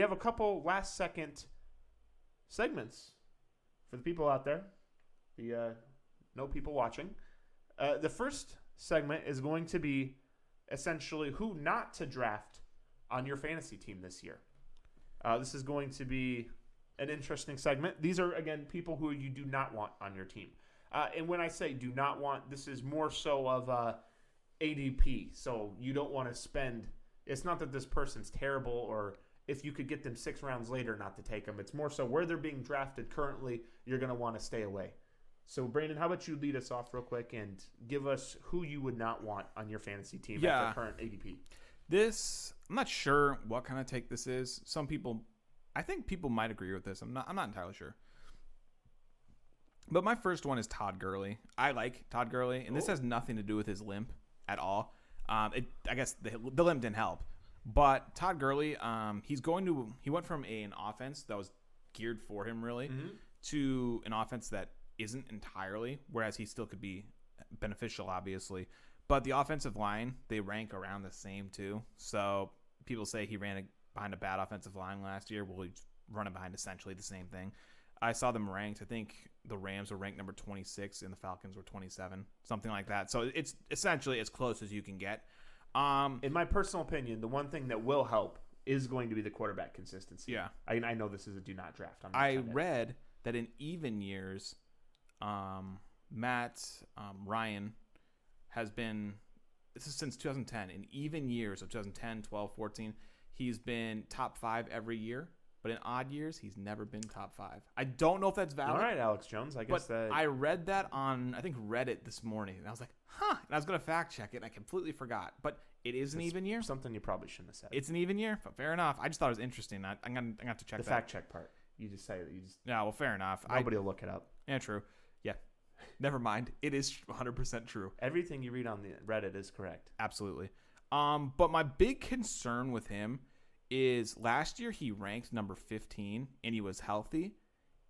have a couple last-second segments for the people out there, the no people watching. The first segment is going to be essentially who not to draft on your fantasy team this year. This is going to be an interesting segment. These are, again, people who you do not want on your team. And when I say do not want, this is more so of ADP. So you don't want to spend – it's not that this person's terrible or if you could get them 6 rounds later not to take them. It's more so where they're being drafted currently, you're going to want to stay away. So, Brandon, how about you lead us off real quick and give us who you would not want on your fantasy team at the current ADP? I'm not sure what kind of take this is. I think people might agree with this. I'm not entirely sure. But my first one is Todd Gurley. I like Todd Gurley, and this has nothing to do with his limp at all. I guess the limp didn't help. But Todd Gurley, he went from an offense that was geared for him really to an offense that isn't entirely, whereas he still could be beneficial, obviously. But the offensive line, they rank around the same too. So people say he ran behind a bad offensive line last year. Well, he's running behind essentially the same thing. I saw them ranked. I think the Rams were ranked number 26 and the Falcons were 27, something like that. So it's essentially as close as you can get. In my personal opinion, the one thing that will help is going to be the quarterback consistency. Yeah. I know this is a do not draft. I read that in even years, Matt Ryan has been, this is since 2010, in even years of 2010, 12, 14, he's been top 5 every year. But in odd years, he's never been top 5. I don't know if that's valid. All right, Alex Jones. I guess that. I read that on, I think, Reddit this morning. And I was like, huh. And I was going to fact check it, and I completely forgot. But it is an even year. Something you probably shouldn't have said. It's an even year. But fair enough. I just thought it was interesting. I'm going to have to check the fact check part. You just say that. Yeah, well, fair enough. Nobody will look it up. Yeah, true. Yeah. Never mind. It is 100% true. Everything you read on the Reddit is correct. Absolutely. But my big concern with him is last year he ranked number 15 and he was healthy,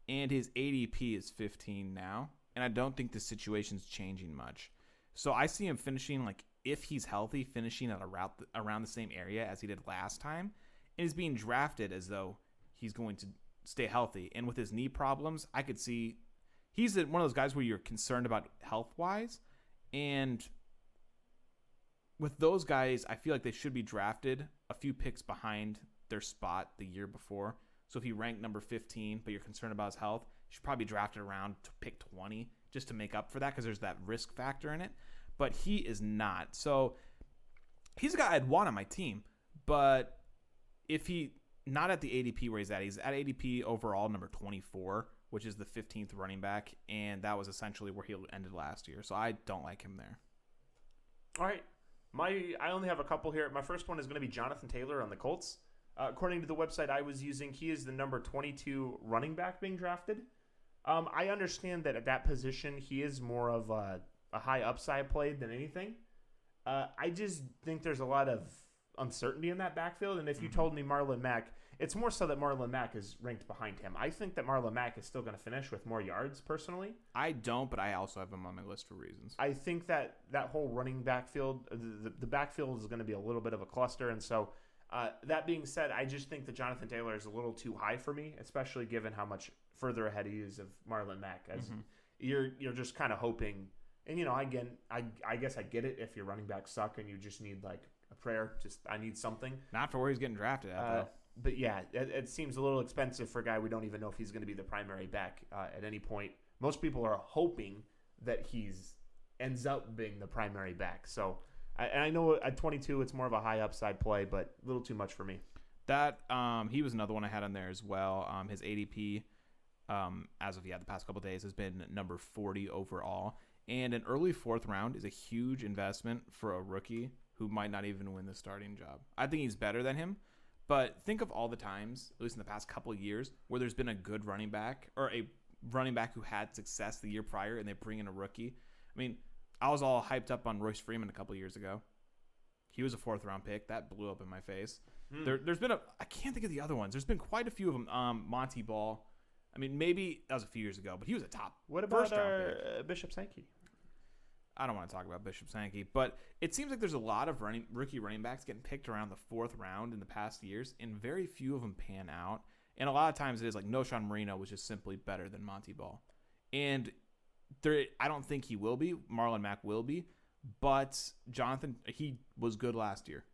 and his ADP is 15 now, and I don't think the situation's changing much. So I see him finishing, like, if he's healthy, finishing at around the same area as he did last time, and is being drafted as though he's going to stay healthy. And with his knee problems, I could see he's one of those guys where you're concerned about health-wise, and with those guys, I feel like they should be drafted a few picks behind their spot the year before. So if he ranked number 15, but you're concerned about his health, you should probably be drafted around to pick 20 just to make up for that, because there's that risk factor in it. But he is not. So he's a guy I'd want on my team. But if he not at the ADP where he's at ADP overall number 24, which is the 15th running back, and that was essentially where he ended last year. So I don't like him there. All right. I only have a couple here. My first one is going to be Jonathan Taylor on the Colts. According to the website I was using, he is the number 22 running back being drafted. I understand that at that position, he is more of a high upside play than anything. I just think there's a lot of uncertainty in that backfield. And if you told me Marlon Mack, it's more so that Marlon Mack is ranked behind him. I think that Marlon Mack is still going to finish with more yards, personally. I don't, but I also have him on my list for reasons. I think that whole running backfield, the backfield is going to be a little bit of a cluster. And so that being said, I just think that Jonathan Taylor is a little too high for me, especially given how much further ahead he is of Marlon Mack. As you're just kind of hoping. And, again, I guess I get it if your running backs suck and you just need, like, a prayer. Just, I need something. Not for where he's getting drafted at, though. But, yeah, it seems a little expensive for a guy we don't even know if he's going to be the primary back at any point. Most people are hoping that ends up being the primary back. So, I know at 22 it's more of a high upside play, but a little too much for me. That he was another one I had on there as well. His ADP, as of the past couple of days, has been number 40 overall. And an early 4th round is a huge investment for a rookie who might not even win the starting job. I think he's better than him. But think of all the times, at least in the past couple of years, where there's been a good running back or a running back who had success the year prior and they bring in a rookie. I mean, I was all hyped up on Royce Freeman a couple of years ago. He was a 4th round pick. That blew up in my face. There's been I can't think of the other ones. There's been quite a few of them. Monty Ball. I mean, maybe that was a few years ago, but he was a top What about first round pick. Bishop Sankey? I don't want to talk about Bishop Sankey, but it seems like there's a lot of rookie running backs getting picked around the 4th round in the past years, and very few of them pan out. And a lot of times it is like Noshawn Marino was just simply better than Monty Ball. And I don't think he will be. Marlon Mack will be. But Jonathan, he was good last year.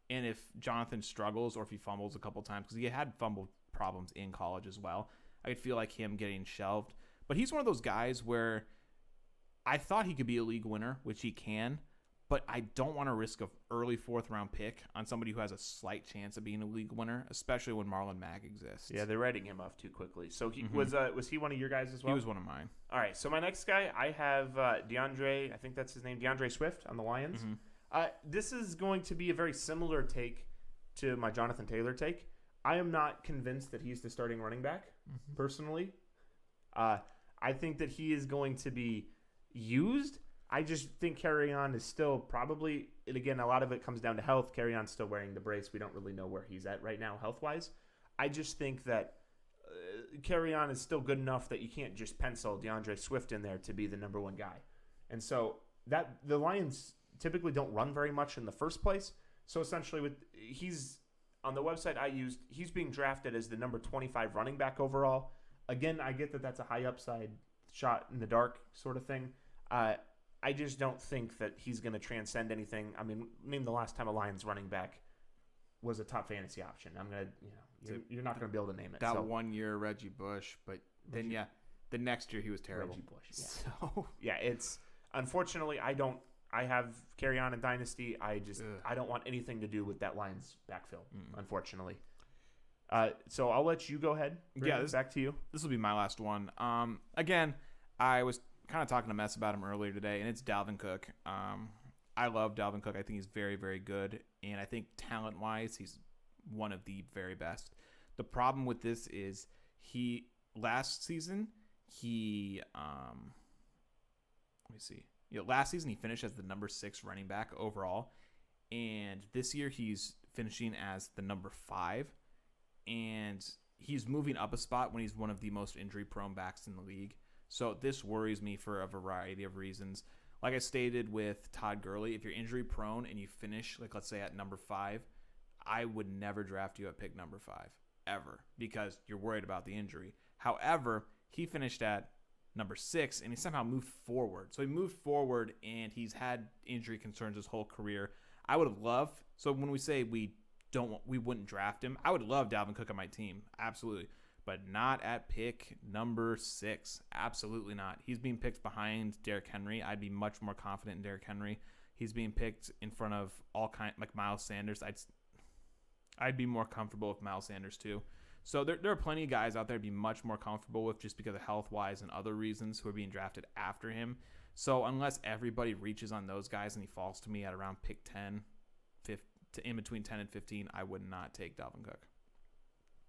And if Jonathan struggles or if he fumbles a couple times, because he had fumble problems in college as well, I could feel like him getting shelved. But he's one of those guys where I thought he could be a league winner, which he can, but I don't want to risk an early 4th round pick on somebody who has a slight chance of being a league winner, especially when Marlon Mack exists. Yeah, they're writing him off too quickly. So he was he one of your guys as well? He was one of mine. All right, so my next guy, I have DeAndre, I think that's his name, DeAndre Swift on the Lions. This is going to be a very similar take to my Jonathan Taylor take. I am not convinced that he's the starting running back, personally. I think that he is going to be used. I just think Kerryon is still probably, and again, a lot of it comes down to health. Kerryon's still wearing the brace. We don't really know where he's at right now health-wise. I just think that Kerryon is still good enough that you can't just pencil DeAndre Swift in there to be the number 1 guy. And so that the Lions typically don't run very much in the first place. So essentially, he's on the website I used, he's being drafted as the number 25 running back overall. Again, I get that that's a high upside shot in the dark sort of thing. I just don't think that he's going to transcend anything. I mean, name the last time a Lions running back was a top fantasy option. I'm going to, you're not going to be able to name it. That 1 year Reggie Bush, but then the next year he was terrible. Reggie Bush, yeah. So it's unfortunately I have Kerryon in Dynasty. I don't want anything to do with that Lions backfill, unfortunately. So I'll let you go ahead. Back to you. This will be my last one. Again, I was kind of talking a mess about him earlier today, and it's Dalvin Cook. I love Dalvin Cook. I think he's very, very good, and I think talent-wise, he's one of the very best. The problem with this is last season he finished as the number 6 running back overall, and this year he's finishing as the number 5, and he's moving up a spot when he's one of the most injury-prone backs in the league. So this worries me for a variety of reasons. Like I stated with Todd Gurley, if you're injury prone and you finish, like let's say at number 5, I would never draft you at pick number 5 ever because you're worried about the injury. However, he finished at number 6 and he somehow moved forward. So he moved forward and he's had injury concerns his whole career. I would have loved, so when we say we wouldn't draft him, I would love Dalvin Cook on my team. Absolutely. But not at pick number 6. Absolutely not. He's being picked behind Derrick Henry. I'd be much more confident in Derrick Henry. He's being picked in front of like Miles Sanders. I'd be more comfortable with Miles Sanders too. So there are plenty of guys out there to be much more comfortable with just because of health-wise and other reasons who are being drafted after him. So unless everybody reaches on those guys and he falls to me at around pick 10, in between 10 and 15, I would not take Dalvin Cook.